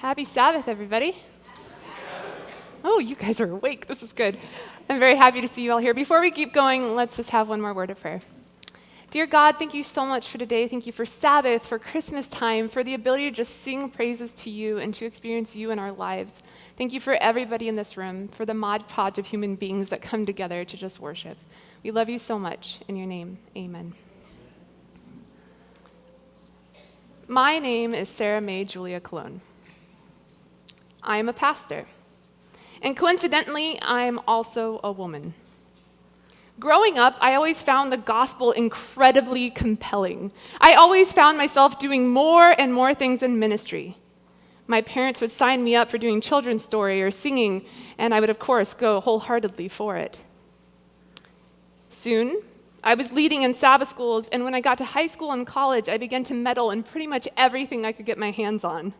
Happy Sabbath, everybody. Oh, you guys are awake. This is good. I'm very happy to see you all here. Before we keep going, let's just have one more word of prayer. Dear God, thank you so much for today. Thank you for Sabbath, for Christmas time, for the ability to just sing praises to you and to experience you in our lives. Thank you for everybody in this room, for the Mod Podge of human beings that come together to just worship. We love you so much. In your name, amen. My name is Sarah Mae Julia Colon. I am a pastor. And coincidentally, I am also a woman. Growing up, I always found the gospel incredibly compelling. I always found myself doing more and more things in ministry. My parents would sign me up for doing children's story or singing, and I would, of course, go wholeheartedly for it. Soon, I was leading in Sabbath schools, and when I got to high school and college, I began to meddle in pretty much everything I could get my hands on.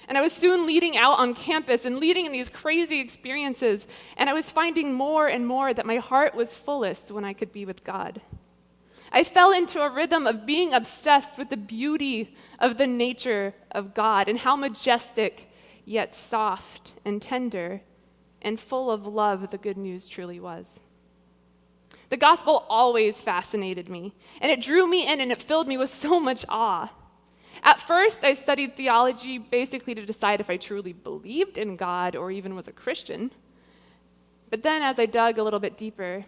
And I was soon leading out on campus and leading in these crazy experiences, and I was finding more and more that my heart was fullest when I could be with God. I fell into a rhythm of being obsessed with the beauty of the nature of God and how majestic, yet soft and tender and full of love the good news truly was. The gospel always fascinated me, and it drew me in and it filled me with so much awe. At first, I studied theology basically to decide if I truly believed in God or even was a Christian. But then as I dug a little bit deeper,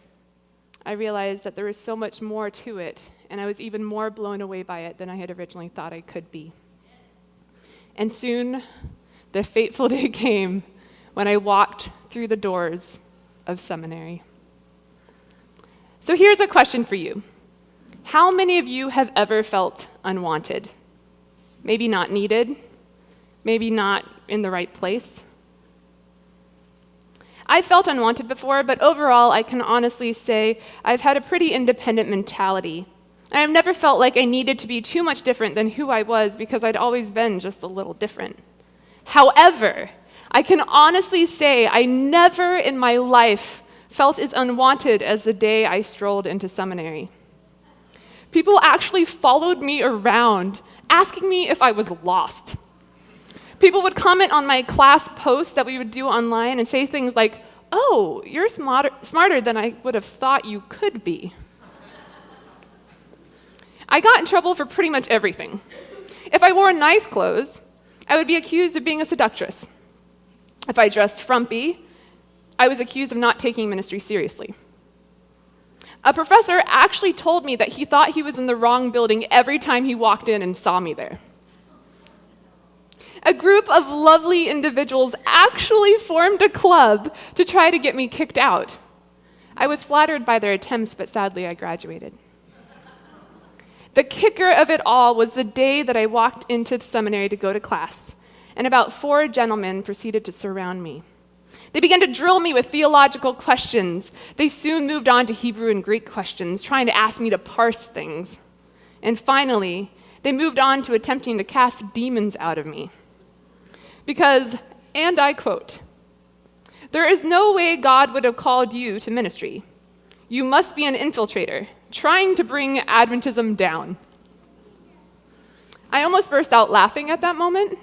I realized that there was so much more to it, and I was even more blown away by it than I had originally thought I could be. And soon, the fateful day came when I walked through the doors of seminary. So here's a question for you. How many of you have ever felt unwanted? Maybe not needed, maybe not in the right place. I felt unwanted before, but overall, I can honestly say I've had a pretty independent mentality. And I've never felt like I needed to be too much different than who I was because I'd always been just a little different. However, I can honestly say I never in my life felt as unwanted as the day I strolled into seminary. People actually followed me around, asking me if I was lost. People would comment on my class posts that we would do online and say things like, "Oh, you're smarter than I would have thought you could be." I got in trouble for pretty much everything. If I wore nice clothes, I would be accused of being a seductress. If I dressed frumpy, I was accused of not taking ministry seriously. A professor actually told me that he thought he was in the wrong building every time he walked in and saw me there. A group of lovely individuals actually formed a club to try to get me kicked out. I was flattered by their attempts, but sadly I graduated. The kicker of it all was the day that I walked into the seminary to go to class, and about 4 gentlemen proceeded to surround me. They began to drill me with theological questions. They soon moved on to Hebrew and Greek questions, trying to ask me to parse things. And finally, they moved on to attempting to cast demons out of me. Because, and I quote, "There is no way God would have called you to ministry. You must be an infiltrator, trying to bring Adventism down." I almost burst out laughing at that moment.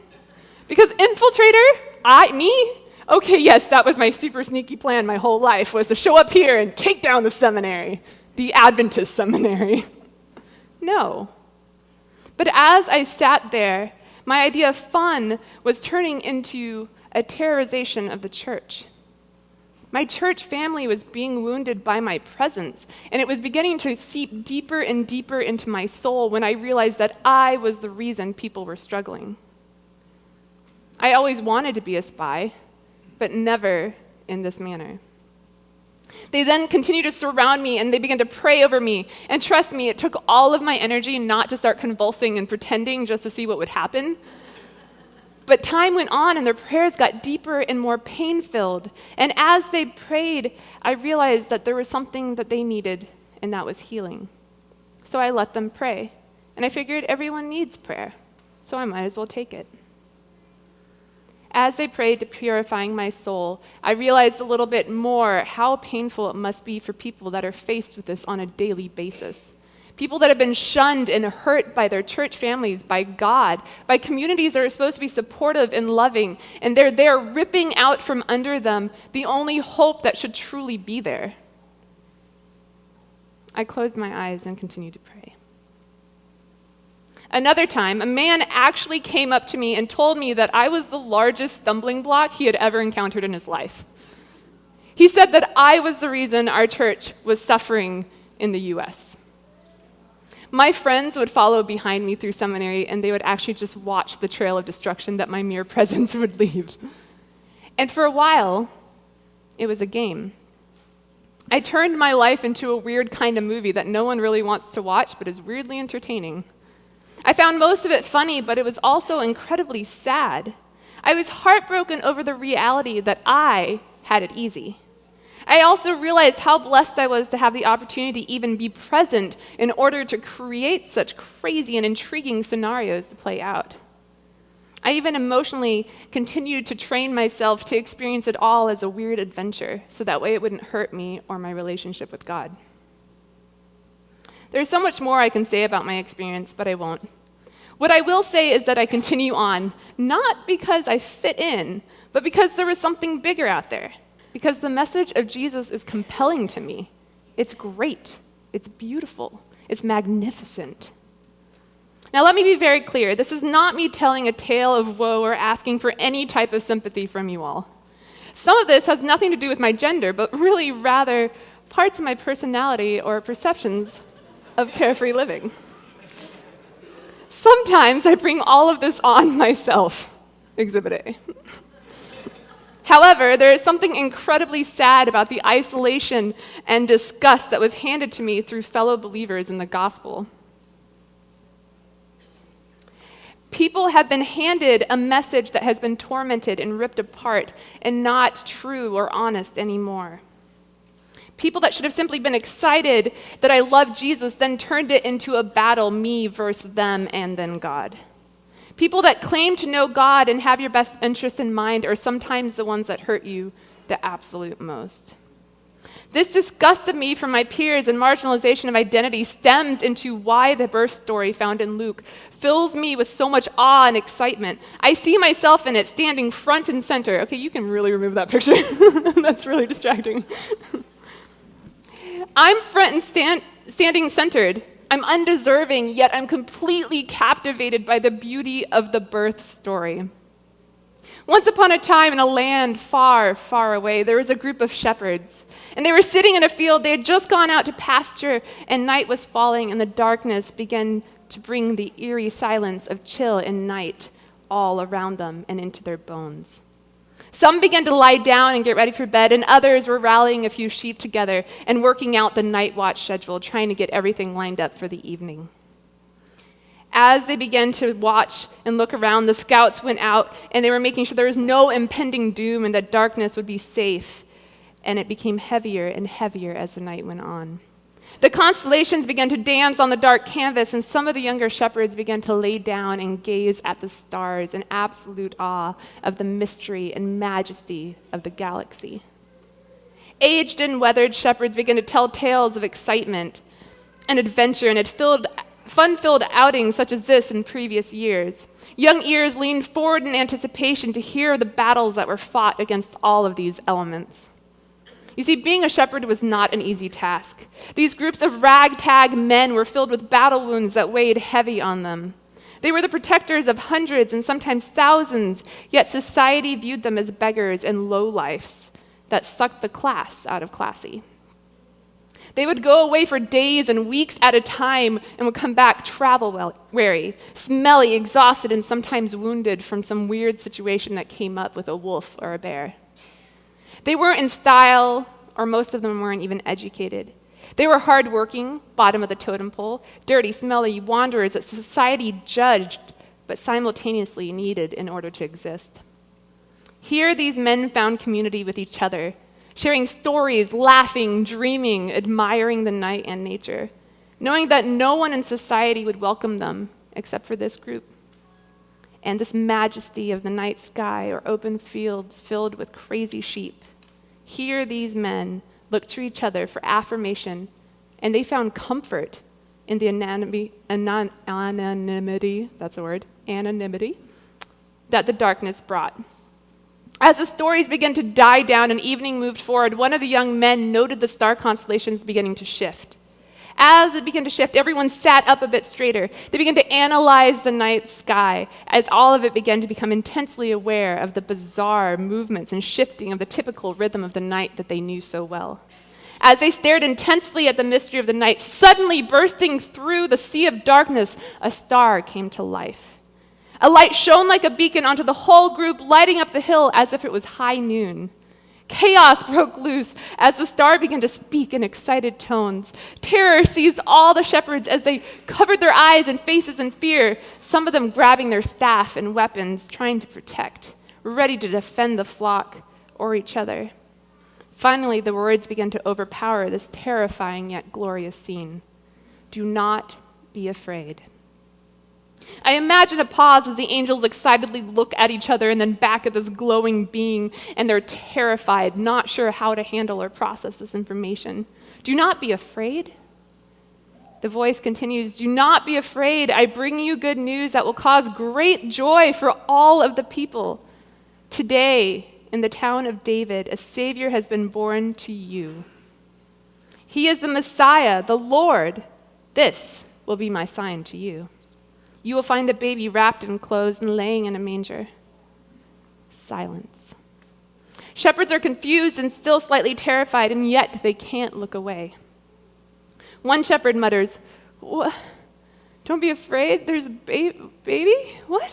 Because infiltrator? Me? Okay, yes, that was my super sneaky plan my whole life, was to show up here and take down the seminary, the Adventist seminary. No. But as I sat there, my idea of fun was turning into a terrorization of the church. My church family was being wounded by my presence, and it was beginning to seep deeper and deeper into my soul when I realized that I was the reason people were struggling. I always wanted to be a spy, but never in this manner. They then continued to surround me, and they began to pray over me. And trust me, it took all of my energy not to start convulsing and pretending just to see what would happen. But time went on, and their prayers got deeper and more pain-filled. And as they prayed, I realized that there was something that they needed, and that was healing. So I let them pray. And I figured everyone needs prayer, so I might as well take it. As they prayed to purifying my soul, I realized a little bit more how painful it must be for people that are faced with this on a daily basis. People that have been shunned and hurt by their church families, by God, by communities that are supposed to be supportive and loving, and they're there ripping out from under them the only hope that should truly be there. I closed my eyes and continued to pray. Another time, a man actually came up to me and told me that I was the largest stumbling block he had ever encountered in his life. He said that I was the reason our church was suffering in the U.S. My friends would follow behind me through seminary, and they would actually just watch the trail of destruction that my mere presence would leave. And for a while, it was a game. I turned my life into a weird kind of movie that no one really wants to watch, but is weirdly entertaining. I found most of it funny, but it was also incredibly sad. I was heartbroken over the reality that I had it easy. I also realized how blessed I was to have the opportunity to even be present in order to create such crazy and intriguing scenarios to play out. I even emotionally continued to train myself to experience it all as a weird adventure, so that way it wouldn't hurt me or my relationship with God. There's so much more I can say about my experience, but I won't. What I will say is that I continue on, not because I fit in, but because there was something bigger out there. Because the message of Jesus is compelling to me. It's great. It's beautiful. It's magnificent. Now, let me be very clear. This is not me telling a tale of woe or asking for any type of sympathy from you all. Some of this has nothing to do with my gender, but really rather parts of my personality or perceptions of carefree living. Sometimes I bring all of this on myself. Exhibit A. However, there is something incredibly sad about the isolation and disgust that was handed to me through fellow believers in the gospel. People have been handed a message that has been tormented and ripped apart and not true or honest anymore. People that should have simply been excited that I love Jesus then turned it into a battle, me versus them and then God. People that claim to know God and have your best interest in mind are sometimes the ones that hurt you the absolute most. This disgusted me from my peers, and marginalization of identity stems into why the birth story found in Luke fills me with so much awe and excitement. I see myself in it standing front and center. Okay, you can really remove that picture. That's really distracting. I'm front and standing centered. I'm undeserving, yet I'm completely captivated by the beauty of the birth story. Once upon a time in a land far, far away, there was a group of shepherds, and they were sitting in a field. They had just gone out to pasture, and night was falling, and the darkness began to bring the eerie silence of chill and night all around them and into their bones. Some began to lie down and get ready for bed, and others were rallying a few sheep together and working out the night watch schedule, trying to get everything lined up for the evening. As they began to watch and look around, the scouts went out, and they were making sure there was no impending doom and that darkness would be safe, and it became heavier and heavier as the night went on. The constellations began to dance on the dark canvas, and some of the younger shepherds began to lay down and gaze at the stars in absolute awe of the mystery and majesty of the galaxy. Aged and weathered shepherds began to tell tales of excitement and adventure, and had fun-filled outings such as this in previous years. Young ears leaned forward in anticipation to hear the battles that were fought against all of these elements. You see, being a shepherd was not an easy task. These groups of ragtag men were filled with battle wounds that weighed heavy on them. They were the protectors of hundreds and sometimes thousands, yet society viewed them as beggars and lowlifes that sucked the class out of classy. They would go away for days and weeks at a time and would come back travel-weary, smelly, exhausted, and sometimes wounded from some weird situation that came up with a wolf or a bear. They weren't in style, or most of them weren't even educated. They were hardworking, bottom of the totem pole, dirty, smelly wanderers that society judged but simultaneously needed in order to exist. Here, these men found community with each other, sharing stories, laughing, dreaming, admiring the night and nature, knowing that no one in society would welcome them except for this group. And this majesty of the night sky or open fields filled with crazy sheep. Here these men looked to each other for affirmation, and they found comfort in the anonymity, that's a word, anonymity, that the darkness brought. As the stories began to die down and evening moved forward, one of the young men noted the star constellations beginning to shift. As it began to shift, everyone sat up a bit straighter. They began to analyze the night sky as all of it began to become intensely aware of the bizarre movements and shifting of the typical rhythm of the night that they knew so well. As they stared intensely at the mystery of the night, suddenly bursting through the sea of darkness, a star came to life. A light shone like a beacon onto the whole group, lighting up the hill as if it was high noon. Chaos broke loose as the star began to speak in excited tones. Terror seized all the shepherds as they covered their eyes and faces in fear, some of them grabbing their staff and weapons, trying to protect, ready to defend the flock or each other. Finally, the words began to overpower this terrifying yet glorious scene. Do not be afraid. I imagine a pause as the angels excitedly look at each other and then back at this glowing being, and they're terrified, not sure how to handle or process this information. Do not be afraid. The voice continues, do not be afraid. I bring you good news that will cause great joy for all of the people. Today, in the town of David, a Savior has been born to you. He is the Messiah, the Lord. This will be my sign to you. You will find a baby wrapped in clothes and laying in a manger. Silence. Shepherds are confused and still slightly terrified, and yet they can't look away. One shepherd mutters, "What? Don't be afraid, there's a baby? What?"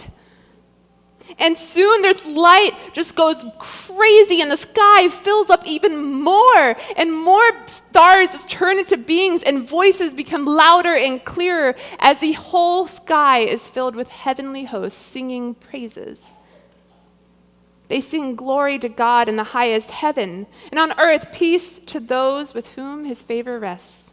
And soon this light just goes crazy and the sky fills up even more, and more stars just turn into beings and voices become louder and clearer as the whole sky is filled with heavenly hosts singing praises. They sing glory to God in the highest heaven, and on earth peace to those with whom his favor rests.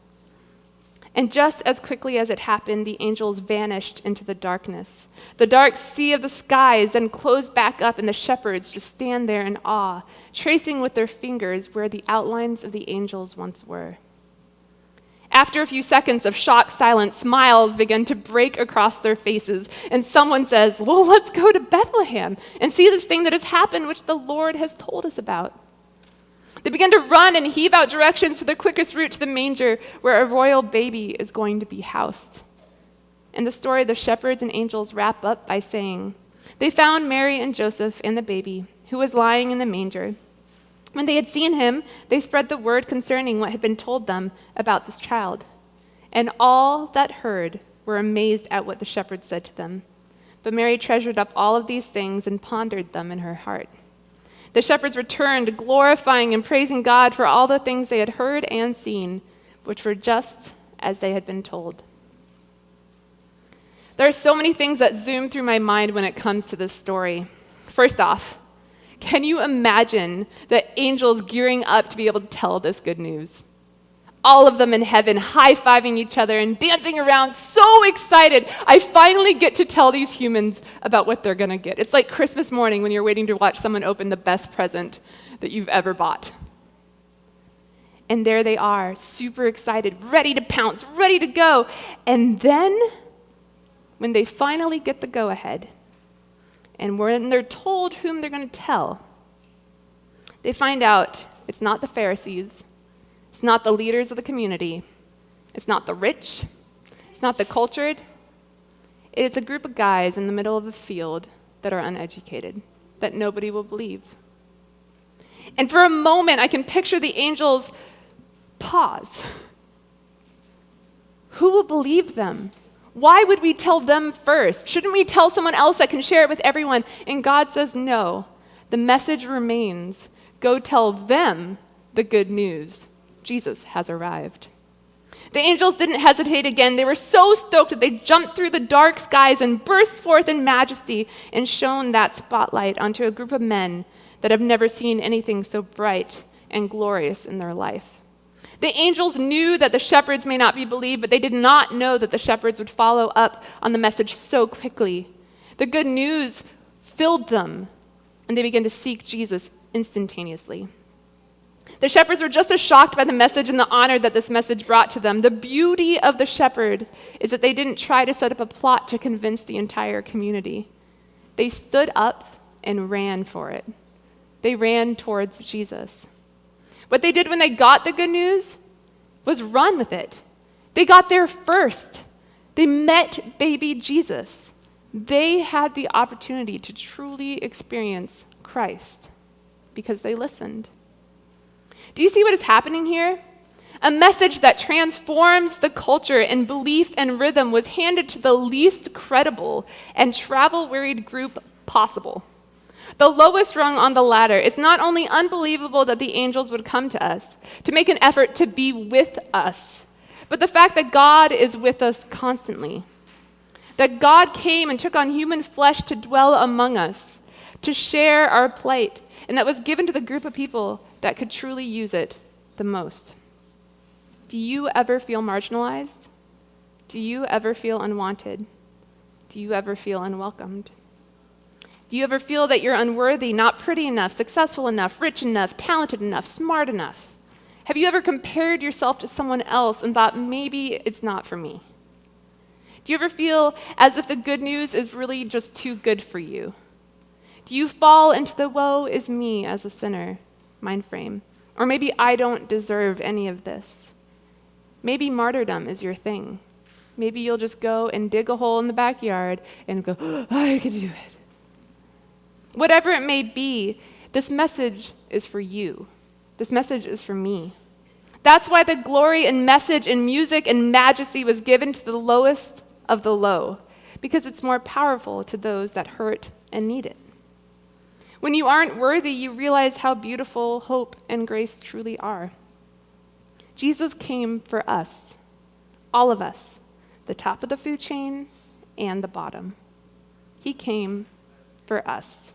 And just as quickly as it happened, the angels vanished into the darkness. The dark sea of the skies then closed back up, and the shepherds just stand there in awe, tracing with their fingers where the outlines of the angels once were. After a few seconds of shocked silence, smiles begin to break across their faces, and someone says, "Well, let's go to Bethlehem and see this thing that has happened, which the Lord has told us about." They begin to run and heave out directions for the quickest route to the manger where a royal baby is going to be housed. And the story of the shepherds and angels wrap up by saying, they found Mary and Joseph and the baby, who was lying in the manger. When they had seen him, they spread the word concerning what had been told them about this child. And all that heard were amazed at what the shepherds said to them. But Mary treasured up all of these things and pondered them in her heart. The shepherds returned, glorifying and praising God for all the things they had heard and seen, which were just as they had been told. There are so many things that zoom through my mind when it comes to this story. First off, can you imagine the angels gearing up to be able to tell this good news? All of them in heaven, high-fiving each other and dancing around, so excited. I finally get to tell these humans about what they're going to get. It's like Christmas morning when you're waiting to watch someone open the best present that you've ever bought. And there they are, super excited, ready to pounce, ready to go. And then, when they finally get the go-ahead, and when they're told whom they're going to tell, they find out it's not the Pharisees, it's not the leaders of the community. It's not the rich. It's not the cultured. It's a group of guys in the middle of a field that are uneducated, that nobody will believe. And for a moment, I can picture the angels pause. Who will believe them? Why would we tell them first? Shouldn't we tell someone else that can share it with everyone? And God says, no. The message remains. Go tell them the good news. Jesus has arrived. The angels didn't hesitate again. They were so stoked that they jumped through the dark skies and burst forth in majesty and shone that spotlight onto a group of men that have never seen anything so bright and glorious in their life. The angels knew that the shepherds may not be believed, but they did not know that the shepherds would follow up on the message so quickly. The good news filled them, and they began to seek Jesus instantaneously. The shepherds were just as shocked by the message and the honor that this message brought to them. The beauty of the shepherd is that they didn't try to set up a plot to convince the entire community. They stood up and ran for it. They ran towards Jesus. What they did when they got the good news was run with it. They got there first. They met baby Jesus. They had the opportunity to truly experience Christ because they listened. Do you see what is happening here? A message that transforms the culture and belief and rhythm was handed to the least credible and travel-wearied group possible. The lowest rung on the ladder. It's not only unbelievable that the angels would come to us to make an effort to be with us, but the fact that God is with us constantly. That God came and took on human flesh to dwell among us, to share our plight, and that was given to the group of people that could truly use it the most. Do you ever feel marginalized? Do you ever feel unwanted? Do you ever feel unwelcomed? Do you ever feel that you're unworthy, not pretty enough, successful enough, rich enough, talented enough, smart enough? Have you ever compared yourself to someone else and thought, maybe it's not for me? Do you ever feel as if the good news is really just too good for you? Do you fall into the woe is me as a sinner mind frame? Or maybe I don't deserve any of this. Maybe martyrdom is your thing. Maybe you'll just go and dig a hole in the backyard and go, I can do it. Whatever it may be, this message is for you. This message is for me. That's why the glory and message and music and majesty was given to the lowest of the low, because it's more powerful to those that hurt and need it. When you aren't worthy, you realize how beautiful hope and grace truly are. Jesus came for us, all of us, the top of the food chain and the bottom. He came for us.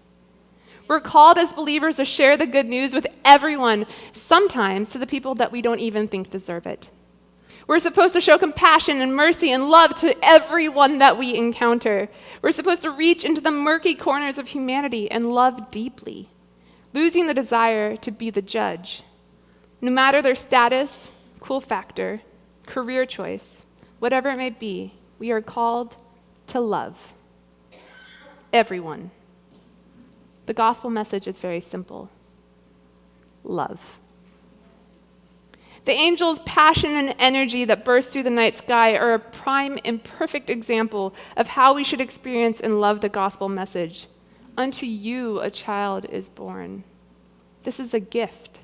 We're called as believers to share the good news with everyone, sometimes to the people that we don't even think deserve it. We're supposed to show compassion and mercy and love to everyone that we encounter. We're supposed to reach into the murky corners of humanity and love deeply, losing the desire to be the judge. No matter their status, cool factor, career choice, whatever it may be, we are called to love everyone. The gospel message is very simple. Love. The angel's passion and energy that burst through the night sky are a prime and perfect example of how we should experience and love the gospel message. Unto you a child is born. This is a gift.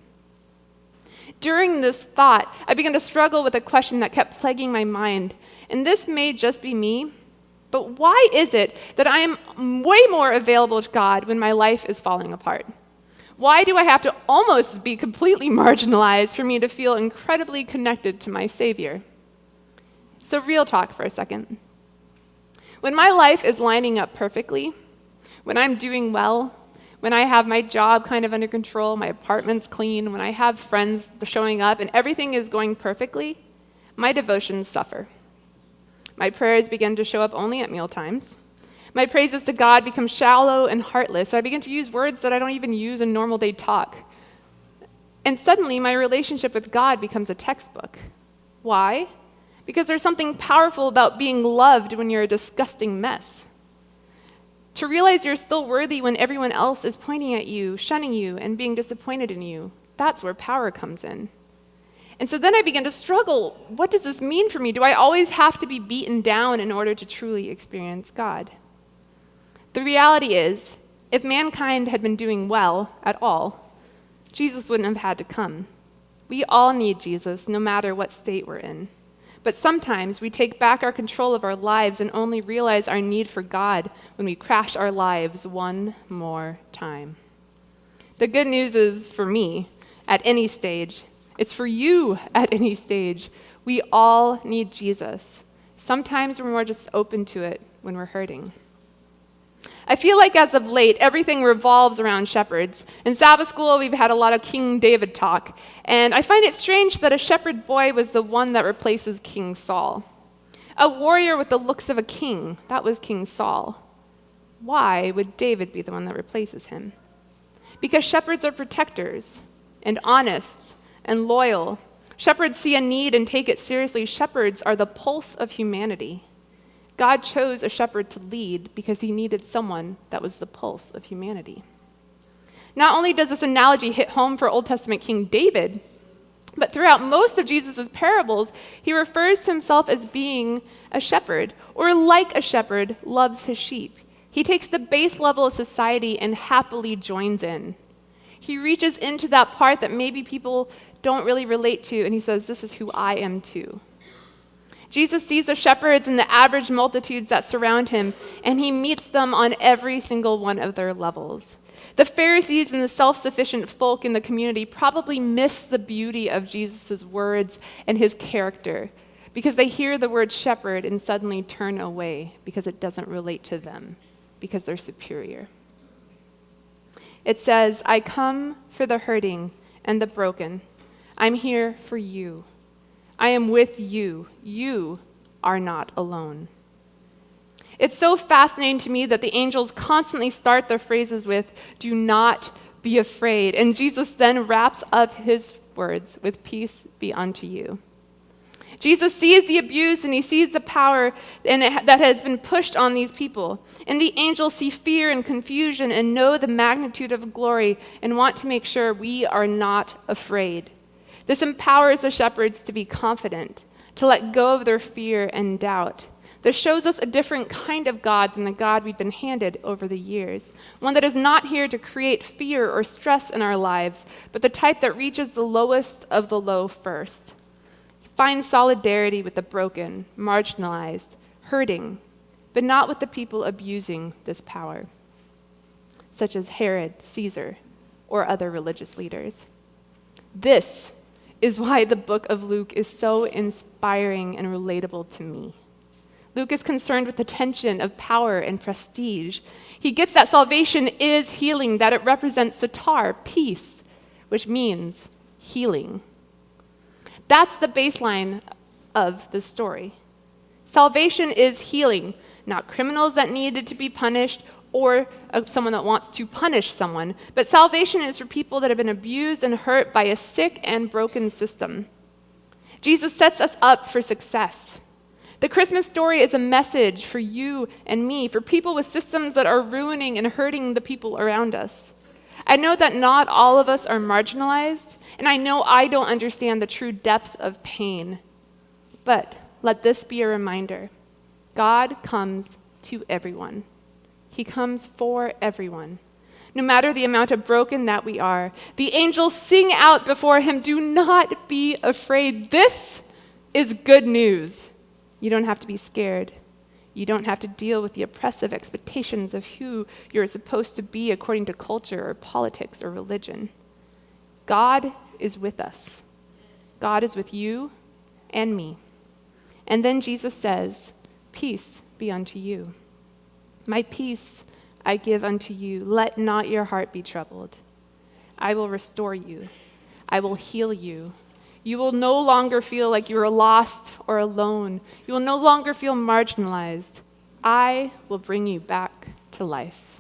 During this thought, I began to struggle with a question that kept plaguing my mind. And this may just be me, but why is it that I am way more available to God when my life is falling apart? Why do I have to almost be completely marginalized for me to feel incredibly connected to my Savior? So real talk for a second. When my life is lining up perfectly, when I'm doing well, when I have my job kind of under control, my apartment's clean, when I have friends showing up and everything is going perfectly, my devotions suffer. My prayers begin to show up only at meal times. My praises to God become shallow and heartless, so I begin to use words that I don't even use in normal day talk. And suddenly, my relationship with God becomes a textbook. Why? Because there's something powerful about being loved when you're a disgusting mess. To realize you're still worthy when everyone else is pointing at you, shunning you, and being disappointed in you, that's where power comes in. And so then I began to struggle. What does this mean for me? Do I always have to be beaten down in order to truly experience God? The reality is, if mankind had been doing well at all, Jesus wouldn't have had to come. We all need Jesus, no matter what state we're in. But sometimes we take back our control of our lives and only realize our need for God when we crash our lives one more time. The good news is, for me, at any stage, it's for you at any stage. We all need Jesus. Sometimes we're more just open to it when we're hurting. I feel like as of late, everything revolves around shepherds. In Sabbath school, we've had a lot of King David talk, and I find it strange that a shepherd boy was the one that replaces King Saul. A warrior with the looks of a king, that was King Saul. Why would David be the one that replaces him? Because shepherds are protectors. and honest and loyal. Shepherds see a need and take it seriously. Shepherds are the pulse of humanity. God chose a shepherd to lead because he needed someone that was the pulse of humanity. Not only does this analogy hit home for Old Testament King David, but throughout most of Jesus' parables, he refers to himself as being a shepherd, or like a shepherd loves his sheep. He takes the base level of society and happily joins in. He reaches into that part that maybe people don't really relate to, and he says, this is who I am too. Jesus sees the shepherds and the average multitudes that surround him, and he meets them on every single one of their levels. The Pharisees and the self-sufficient folk in the community probably miss the beauty of Jesus' words and his character because they hear the word shepherd and suddenly turn away because it doesn't relate to them, because they're superior. It says, I come for the hurting and the broken. I'm here for you. I am with you. You are not alone. It's so fascinating to me that the angels constantly start their phrases with, do not be afraid. And Jesus then wraps up his words with, peace be unto you. Jesus sees the abuse and he sees the power that has been pushed on these people. And the angels see fear and confusion and know the magnitude of glory and want to make sure we are not afraid. This empowers the shepherds to be confident, to let go of their fear and doubt. This shows us a different kind of God than the God we've been handed over the years. One that is not here to create fear or stress in our lives, but the type that reaches the lowest of the low first. Finds solidarity with the broken, marginalized, hurting, but not with the people abusing this power, such as Herod, Caesar, or other religious leaders. This is why the book of Luke is so inspiring and relatable to me. Luke is concerned with the tension of power and prestige. He gets that salvation is healing, that it represents satar, peace, which means healing. That's the baseline of the story. Salvation is healing, not criminals that needed to be punished or someone that wants to punish someone, but salvation is for people that have been abused and hurt by a sick and broken system. Jesus sets us up for success. The Christmas story is a message for you and me, for people with systems that are ruining and hurting the people around us. I know that not all of us are marginalized, and I know I don't understand the true depth of pain. But let this be a reminder. God comes to everyone. He comes for everyone. No matter the amount of broken that we are, the angels sing out before him, do not be afraid. This is good news. You don't have to be scared. You don't have to deal with the oppressive expectations of who you're supposed to be according to culture or politics or religion. God is with us. God is with you and me. And then Jesus says, peace be unto you. My peace I give unto you. Let not your heart be troubled. I will restore you. I will heal you. You will no longer feel like you are lost or alone. You will no longer feel marginalized. I will bring you back to life.